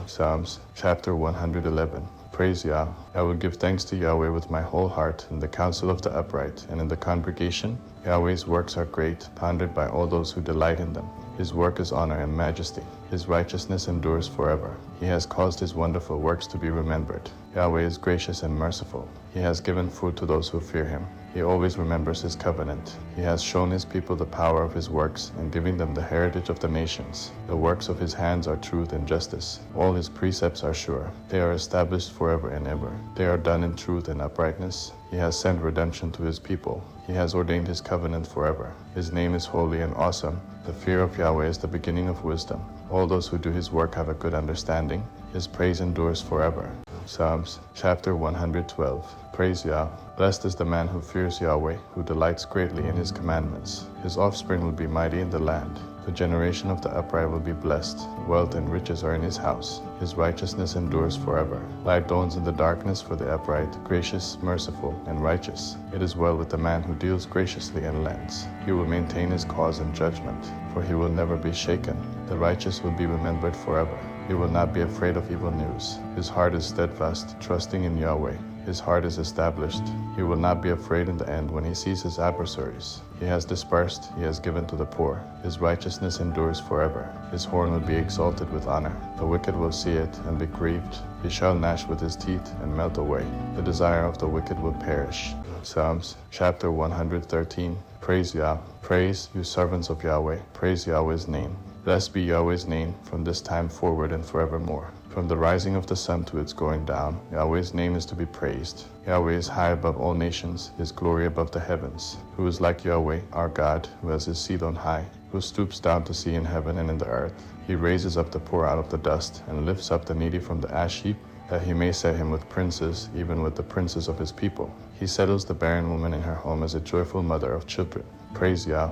Psalms chapter 111. Praise Yah. I will give thanks to Yahweh with my whole heart in the council of the upright and in the congregation. Yahweh's works are great, pondered by all those who delight in them. His work is honor and majesty. His righteousness endures forever. He has caused his wonderful works to be remembered. Yahweh is gracious and merciful. He has given food to those who fear him. He always remembers his covenant. He has shown his people the power of his works and giving them the heritage of the nations. The works of his hands are truth and justice. All his precepts are sure. They are established forever and ever. They are done in truth and uprightness. He has sent redemption to his people. He has ordained his covenant forever. His name is holy and awesome. The fear of Yahweh is the beginning of wisdom. All those who do his work have a good understanding. His praise endures forever. Psalms chapter 112. Praise Yah. Blessed is the man who fears Yahweh, who delights greatly in his commandments. His offspring will be mighty in the land. The generation of the upright will be blessed. Wealth and riches are in his house. His righteousness endures forever. Light dawns in the darkness for the upright, gracious, merciful, and righteous. It is well with the man who deals graciously and lends. He will maintain his cause in judgment, for he will never be shaken. The righteous will be remembered forever. He will not be afraid of evil news. His heart is steadfast, trusting in Yahweh. His heart is established. He will not be afraid in the end when he sees his adversaries. He has dispersed, he has given to the poor. His righteousness endures forever. His horn will be exalted with honor. The wicked will see it and be grieved. He shall gnash with his teeth and melt away. The desire of the wicked will perish. Psalms chapter 113. Praise Yah. Praise, you servants of Yahweh. Praise Yahweh's name. Blessed be Yahweh's name from this time forward and forevermore. From the rising of the sun to its going down, Yahweh's name is to be praised. Yahweh is high above all nations, his glory above the heavens. Who is like Yahweh, our God, who has his seat on high, who stoops down to see in heaven and in the earth. He raises up the poor out of the dust and lifts up the needy from the ash heap, that he may set him with princes, even with the princes of his people. He settles the barren woman in her home as a joyful mother of children. Praise Yah.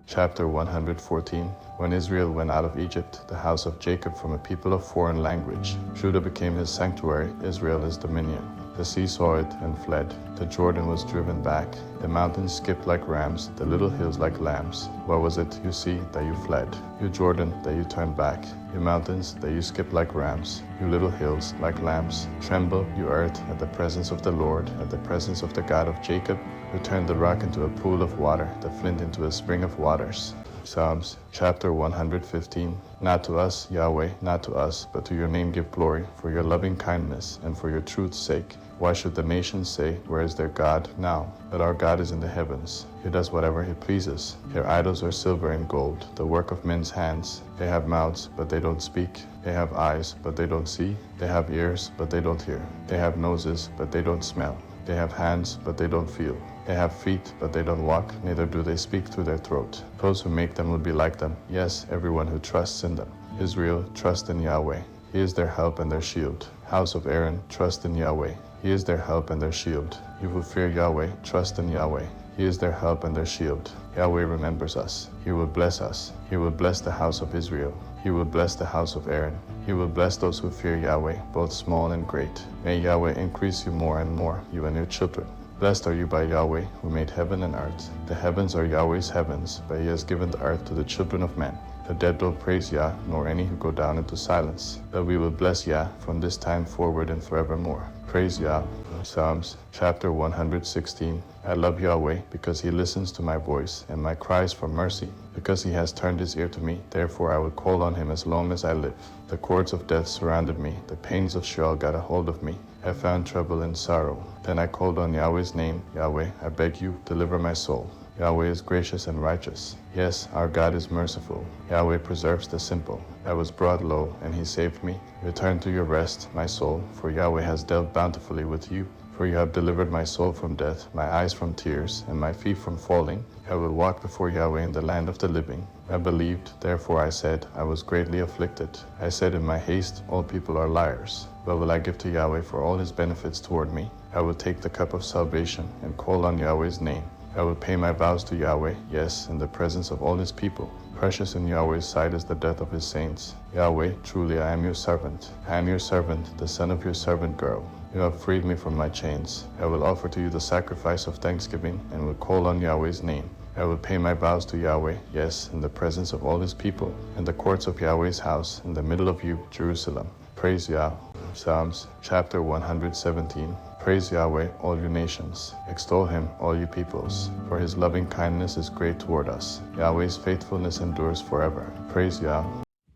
Chapter 114. When Israel went out of Egypt, the house of Jacob from a people of foreign language, Judah became his sanctuary, Israel his dominion. The sea saw it and fled. The Jordan was driven back. The mountains skipped like rams, the little hills like lambs. What was it, you sea, that you fled? You Jordan, that you turned back? You mountains, that you skipped like rams? You little hills, like lambs? Tremble, you earth, at the presence of the Lord, at the presence of the God of Jacob, who turned the rock into a pool of water, the flint into a spring of waters. Psalms chapter 115. Not to us, Yahweh, not to us, but to your name give glory, for your loving kindness and for your truth's sake. Why should the nations say, where is their God now? That our God is in the heavens. He does whatever he pleases. Their idols are silver and gold, the work of men's hands. They have mouths, but they don't speak. They have eyes, but they don't see. They have ears, but they don't hear. They have noses, but they don't smell. They have hands, but they don't feel. They have feet, but they don't walk, neither do they speak through their throat. Those who make them will be like them, yes, everyone who trusts in them. Israel, trust in Yahweh. He is their help and their shield. House of Aaron, trust in Yahweh. He is their help and their shield. You who fear Yahweh, trust in Yahweh. He is their help and their shield. Yahweh remembers us. He will bless us. He will bless the house of Israel. He will bless the house of Aaron. He will bless those who fear Yahweh, both small and great. May Yahweh increase you more and more, you and your children. Blessed are you by Yahweh, who made heaven and earth. The heavens are Yahweh's heavens, but he has given the earth to the children of men. The dead don't praise Yah, nor any who go down into silence. But we will bless Yah from this time forward and forevermore. Praise Yah. Psalms chapter 116. I love Yahweh because he listens to my voice and my cries for mercy. Because he has turned his ear to me, therefore I will call on him as long as I live. The cords of death surrounded me. The pains of Sheol got a hold of me. I found trouble and sorrow. Then I called on Yahweh's name. Yahweh, I beg you, deliver my soul. Yahweh is gracious and righteous. Yes, our God is merciful. Yahweh preserves the simple. I was brought low, and he saved me. Return to your rest, my soul, for Yahweh has dealt bountifully with you. For you have delivered my soul from death, my eyes from tears, and my feet from falling. I will walk before Yahweh in the land of the living. I believed, therefore I said, I was greatly afflicted. I said in my haste, all people are liars. What will I give to Yahweh for all his benefits toward me? I will take the cup of salvation and call on Yahweh's name. I will pay my vows to Yahweh, yes, in the presence of all his people. Precious in Yahweh's sight is the death of his saints. Yahweh, truly I am your servant. I am your servant, the son of your servant girl. You have freed me from my chains. I will offer to you the sacrifice of thanksgiving and will call on Yahweh's name. I will pay my vows to Yahweh, yes, in the presence of all his people, in the courts of Yahweh's house, in the middle of you, Jerusalem. Praise Yah. Psalms chapter 117. Praise Yahweh, all you nations. Extol him, all you peoples. For his loving kindness is great toward us. Yahweh's faithfulness endures forever. Praise Yah.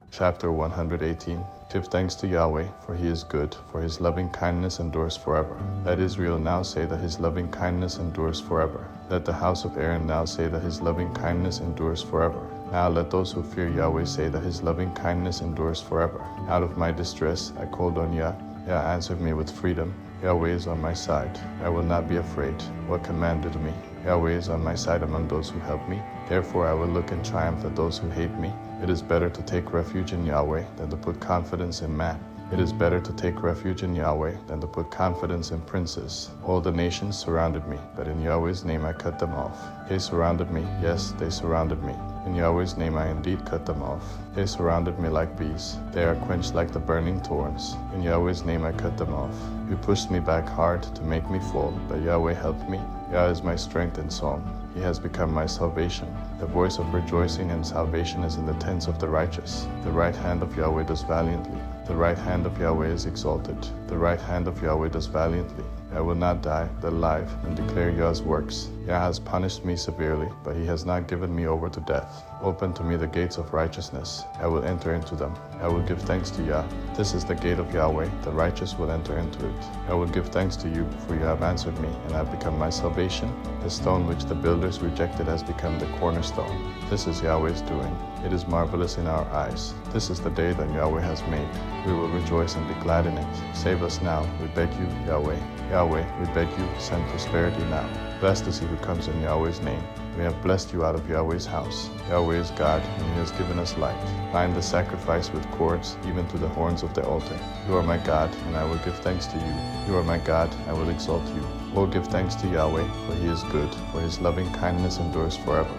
Chapter 118. Give thanks to Yahweh, for he is good, for his loving kindness endures forever. Let Israel now say that his loving kindness endures forever. Let the house of Aaron now say that his loving kindness endures forever. Now let those who fear Yahweh say that his loving kindness endures forever. Out of my distress I called on Yah. Yah answered me with freedom. Yahweh is on my side. I will not be afraid. What commanded me? Yahweh is on my side among those who help me. Therefore I will look in triumph at those who hate me. It is better to take refuge in Yahweh than to put confidence in man. It is better to take refuge in Yahweh than to put confidence in princes. All the nations surrounded me, but in Yahweh's name I cut them off. They surrounded me, yes, they surrounded me. In Yahweh's name I indeed cut them off. They surrounded me like bees. They are quenched like the burning thorns. In Yahweh's name I cut them off. You pushed me back hard to make me fall, but Yahweh helped me. Yah is my strength and song. He has become my salvation. The voice of rejoicing and salvation is in the tents of the righteous. The right hand of Yahweh does valiantly. The right hand of Yahweh is exalted. The right hand of Yahweh does valiantly. I will not die, but live, and declare Yah's works. Yah has punished me severely, but he has not given me over to death. Open to me the gates of righteousness. I will enter into them. I will give thanks to Yah. This is the gate of Yahweh. The righteous will enter into it. I will give thanks to you, for you have answered me, and have become my salvation. The stone which the builders rejected has become the cornerstone. This is Yahweh's doing. It is marvelous in our eyes. This is the day that Yahweh has made. We will rejoice and be glad in it. Save us now, we beg you, Yahweh. Yahweh, we beg you, send prosperity now. Blessed is he who comes in Yahweh's name. We have blessed you out of Yahweh's house. Yahweh is God, and he has given us light. Bind the sacrifice with cords, even to the horns of the altar. You are my God, and I will give thanks to you. You are my God, I will exalt you. Oh, give thanks to Yahweh, for he is good, for his loving kindness endures forever.